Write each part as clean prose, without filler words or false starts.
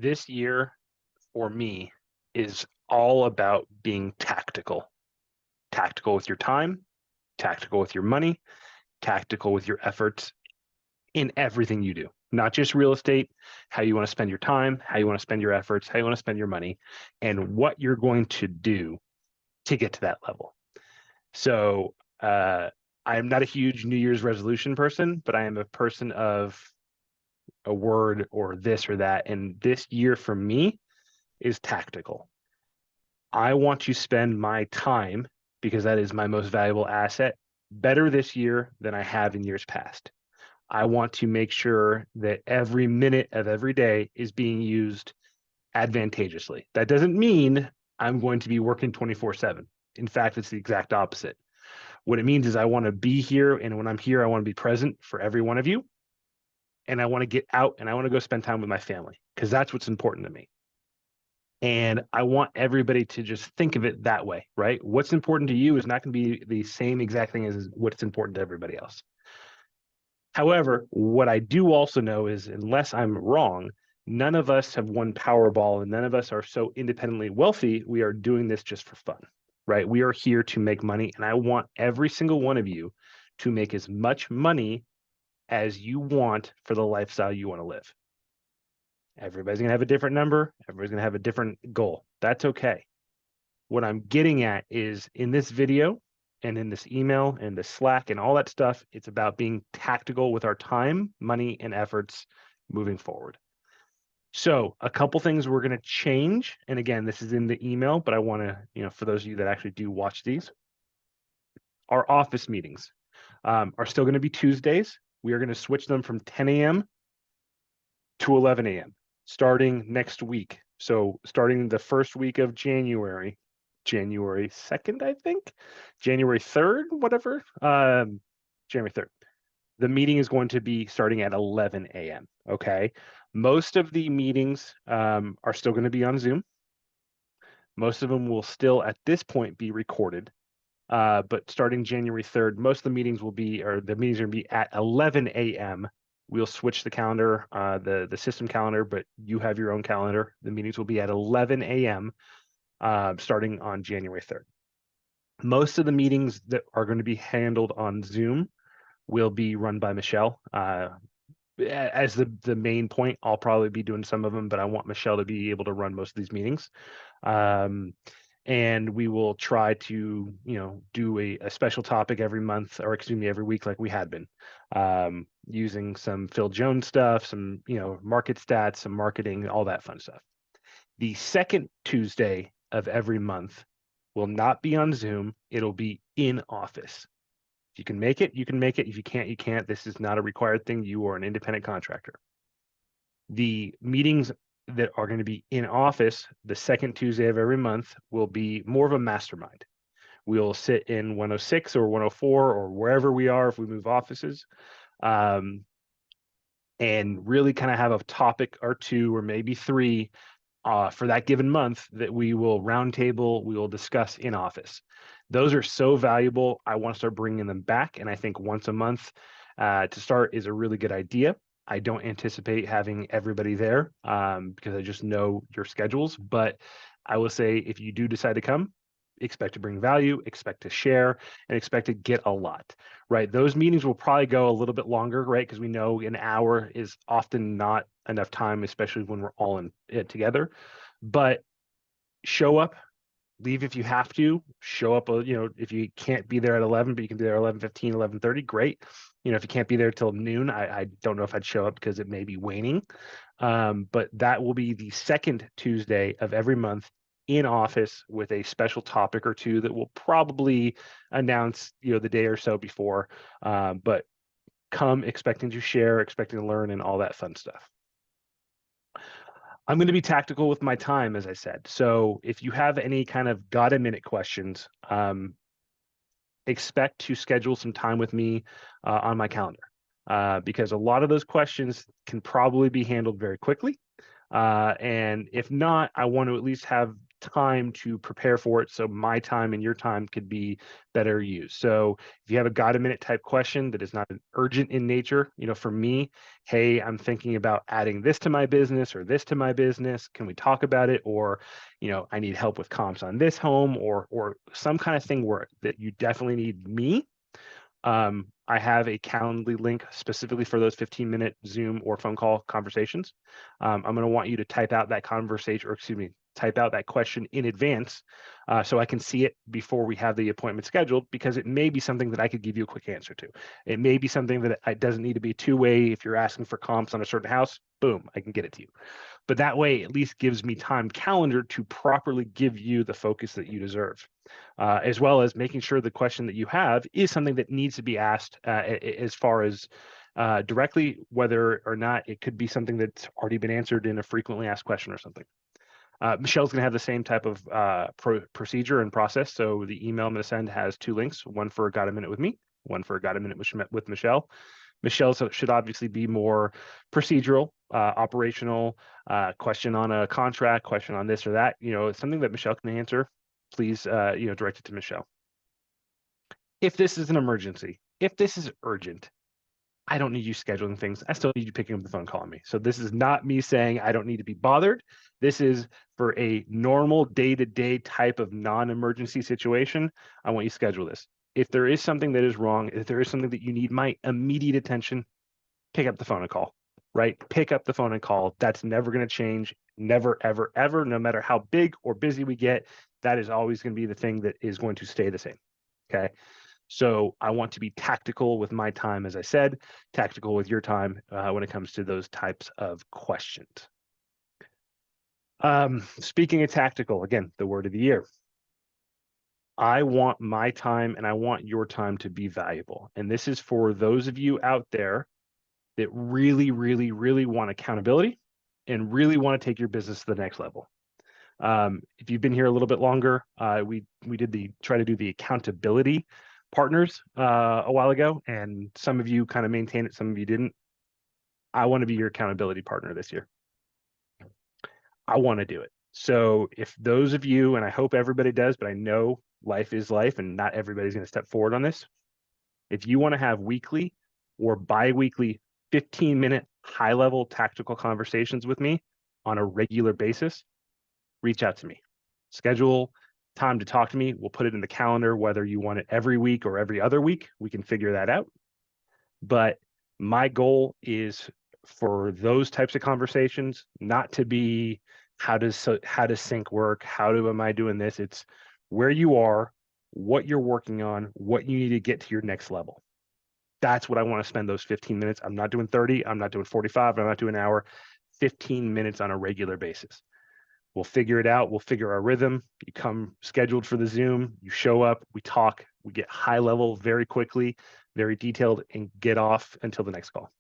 This year for me is all about being tactical. Tactical with your time, tactical with your money, tactical with your efforts in everything you do. Not just real estate, how you want to spend your time, how you want to spend your efforts, how you want to spend your money, and what you're going to do to get to that level. So I am not a huge New Year's resolution person, but I am a person of a word or this or that. And this year for me is tactical. I want to spend my time, because that is my most valuable asset, better this year than I have in years past. I want to make sure that every minute of every day is being used advantageously. That doesn't mean I'm going to be working 24/7. In fact, it's the exact opposite. What it means is I want to be here, and when I'm here, I want to be present for every one of you, and I want to get out and I want to go spend time with my family because that's what's important to me. And I want everybody to just think of it that way, right? What's important to you is not going to be the same exact thing as what's important to everybody else. However, what I do also know is, unless I'm wrong, none of us have won Powerball and none of us are so independently wealthy. We are doing this just for fun, right? We are here to make money. And I want every single one of you to make as much money as you want for the lifestyle you want to live. Everybody's going to have a different number. Everybody's going to have a different goal. That's okay. What I'm getting at is, in this video and in this email and the Slack and all that stuff, it's about being tactical with our time, money, and efforts moving forward. So a couple things we're going to change. And again, this is in the email, but I want to, for those of you that actually do watch these, our office meetings are still going to be Tuesdays. We are going to switch them from 10 a.m. to 11 a.m. starting next week. So starting the first week of January 2nd, I think, January 3rd, whatever, January 3rd. The meeting is going to be starting at 11 a.m. Okay. Most of the meetings are still going to be on Zoom. Most of them will still, at this point, be recorded. But starting January 3rd, most of the meetings will be, or the meetings are going to be at 11 a.m. We'll switch the calendar, the system calendar, but you have your own calendar. The meetings will be at 11 a.m. Starting on January 3rd. Most of the meetings that are going to be handled on Zoom will be run by Michelle. As the main point, I'll probably be doing some of them, but I want Michelle to be able to run most of these meetings. And we will try to, do a special topic every month, or excuse me, every week, like we had been, using some Phil Jones stuff, some, market stats, some marketing, all that fun stuff. The second Tuesday of every month will not be on Zoom. It'll be in office. If you can make it, you can make it. If you can't, you can't. This is not a required thing. You are an independent contractor. The meetings that are going to be in office the second Tuesday of every month will be more of a mastermind. We'll sit in 106 or 104 or wherever we are if we move offices, and really kind of have a topic or two or maybe three for that given month that we will roundtable, we will discuss in office. Those are so valuable. I want to start bringing them back. And I think once a month to start is a really good idea. I don't anticipate having everybody there because I just know your schedules. But I will say, if you do decide to come, expect to bring value, expect to share, and expect to get a lot, right? Those meetings will probably go a little bit longer, right? Because we know an hour is often not enough time, especially when we're all in it together. But show up, leave if you have to, show up, if you can't be there at 11, but you can be there at 11:15, 11:30, great. If you can't be there till noon, I don't know if I'd show up because it may be waning. But that will be the second Tuesday of every month in office with a special topic or two that we'll probably announce, the day or so before. But come expecting to share, expecting to learn, and all that fun stuff. I'm going to be tactical with my time, as I said. So if you have any kind of got-a-minute questions, expect to schedule some time with me on my calendar because a lot of those questions can probably be handled very quickly. And if not, I want to at least have time to prepare for it, so my time and your time could be better used. So if you have a got a minute type question that is not urgent in nature, for me, hey, I'm thinking about adding this to my business or this to my business. Can we talk about it? Or, I need help with comps on this home, or some kind of thing where that you definitely need me. I have a Calendly link specifically for those 15-minute Zoom or phone call conversations. I'm going to want you to type out that conversation, or excuse me, type out that question in advance so I can see it before we have the appointment scheduled, because it may be something that I could give you a quick answer to. It may be something that it doesn't need to be two-way. If you're asking for comps on a certain house, boom, I can get it to you. But that way, at least gives me time calendar to properly give you the focus that you deserve, as well as making sure the question that you have is something that needs to be asked as far as directly, whether or not it could be something that's already been answered in a frequently asked question or something. Michelle's going to have the same type of procedure and process. So the email I'm going to send has two links, one for Got a Minute with me, one for Got a Minute with Michelle. Michelle should obviously be more procedural, operational, question on a contract, question on this or that. It's something that Michelle can answer. Please, direct it to Michelle. If this is an emergency, if this is urgent, I don't need you scheduling things. I still need you picking up the phone, calling me. So this is not me saying I don't need to be bothered. This is for a normal day-to-day type of non-emergency situation. I want you to schedule this. If there is something that is wrong, if there is something that you need my immediate attention, pick up the phone and call, right? Pick up the phone and call. That's never going to change. Never, ever, ever, no matter how big or busy we get, that is always going to be the thing that is going to stay the same. Okay. So I want to be tactical with my time, as I said, tactical with your time when it comes to those types of questions. Speaking of tactical, again, the word of the year. I want my time and I want your time to be valuable. And this is for those of you out there that really, really, really want accountability and really want to take your business to the next level. If you've been here a little bit longer, we did try to do the accountability partners a while ago, and some of you kind of maintained it, some of you didn't. I want to be your accountability partner this year. I want to do it. So if those of you, and I hope everybody does, but I know life is life and not everybody's going to step forward on this. If you want to have weekly or bi-weekly 15-minute high-level tactical conversations with me on a regular basis, reach out to me. Schedule time to talk to me. We'll put it in the calendar, whether you want it every week or every other week. We can figure that out. But my goal is for those types of conversations not to be how does sync work? Am I doing this? It's where you are, what you're working on, what you need to get to your next level. That's what I want to spend those 15 minutes. I'm not doing 30. I'm not doing 45. I'm not doing an hour. 15 minutes on a regular basis. We'll figure it out. We'll figure our rhythm. You come scheduled for the Zoom, you show up, we talk, we get high level very quickly, very detailed, and get off until the next call.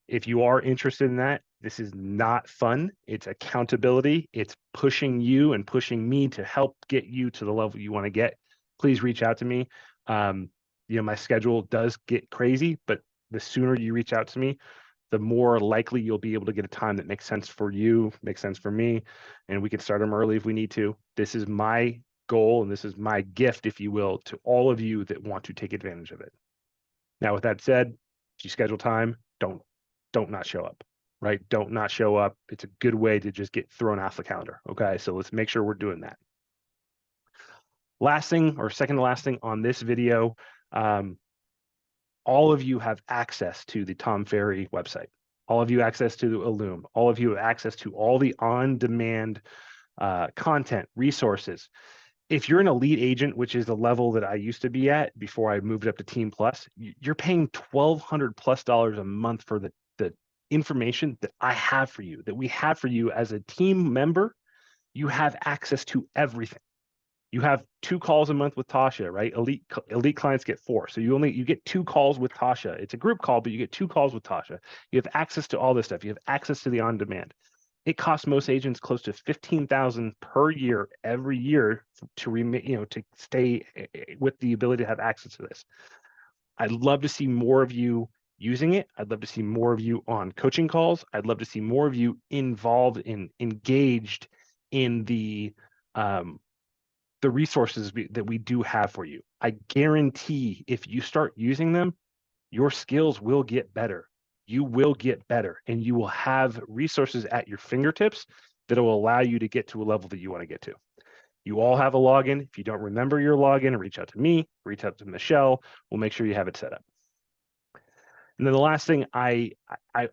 If you are interested in that, this is not fun. It's accountability. It's pushing you and pushing me to help get you to the level you want to get. Please reach out to me. My schedule does get crazy, but the sooner you reach out to me, the more likely you'll be able to get a time that makes sense for you, makes sense for me, and we can start them early if we need to. This is my goal, and this is my gift, if you will, to all of you that want to take advantage of it. Now, with that said, if you schedule time, don't not show up, right? Don't not show up. It's a good way to just get thrown off the calendar, okay? So let's make sure we're doing that. Last thing, or second to last thing on this video, all of you have access to the Tom Ferry website. All of you access to Illume. All of you have access to all the on-demand content, resources. If you're an elite agent, which is the level that I used to be at before I moved up to Team Plus, you're paying $1,200+ a month for the information that I have for you, that we have for you as a team member. You have access to everything. You have 2 calls a month with Tasha, right? Elite clients get 4. So you get 2 calls with Tasha. It's a group call, but you get 2 calls with Tasha. You have access to all this stuff. You have access to the on-demand. It costs most agents close to $15,000 per year, every year, to stay with the ability to have access to this. I'd love to see more of you using it. I'd love to see more of you on coaching calls. I'd love to see more of you involved and engaged in the the resources that we do have for you. I guarantee if you start using them, your skills will get better. You will get better, and you will have resources at your fingertips that will allow you to get to a level that you want to get to. You all have a login. If you don't remember your login, reach out to me, reach out to Michelle. We'll make sure you have it set up. And then the last thing, I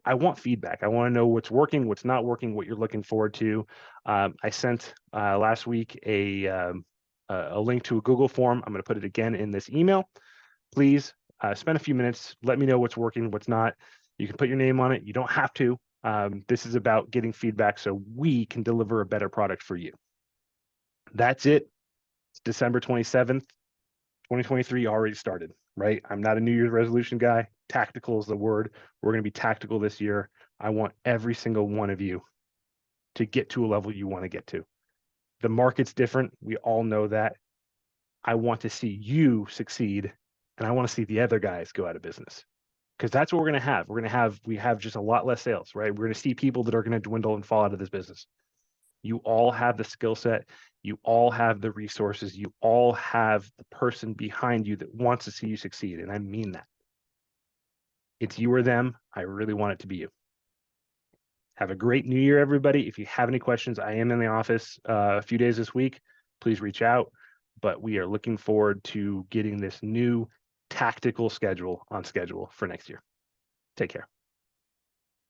want feedback. I want to know what's working, what's not working, what you're looking forward to. I sent last week a link to a Google form. I'm going to put it again in this email. Please spend a few minutes. Let me know what's working, what's not. You can put your name on it. You don't have to. This is about getting feedback so we can deliver a better product for you. That's it. It's December 27th. 2023 already started, right? I'm not a New Year's resolution guy. Tactical is the word. We're going to be tactical this year. I want every single one of you to get to a level you want to get to. The market's different. We all know that. I want to see you succeed, and I want to see the other guys go out of business, because that's what we're going to have. We have just a lot less sales, right? We're going to see people that are going to dwindle and fall out of this business. You all have the skill set. You all have the resources. You all have the person behind you that wants to see you succeed. And I mean that. It's you or them. I really want it to be you. Have a great new year, everybody. If you have any questions, I am in the office a few days this week. Please reach out. But we are looking forward to getting this new tactical schedule on schedule for next year. Take care.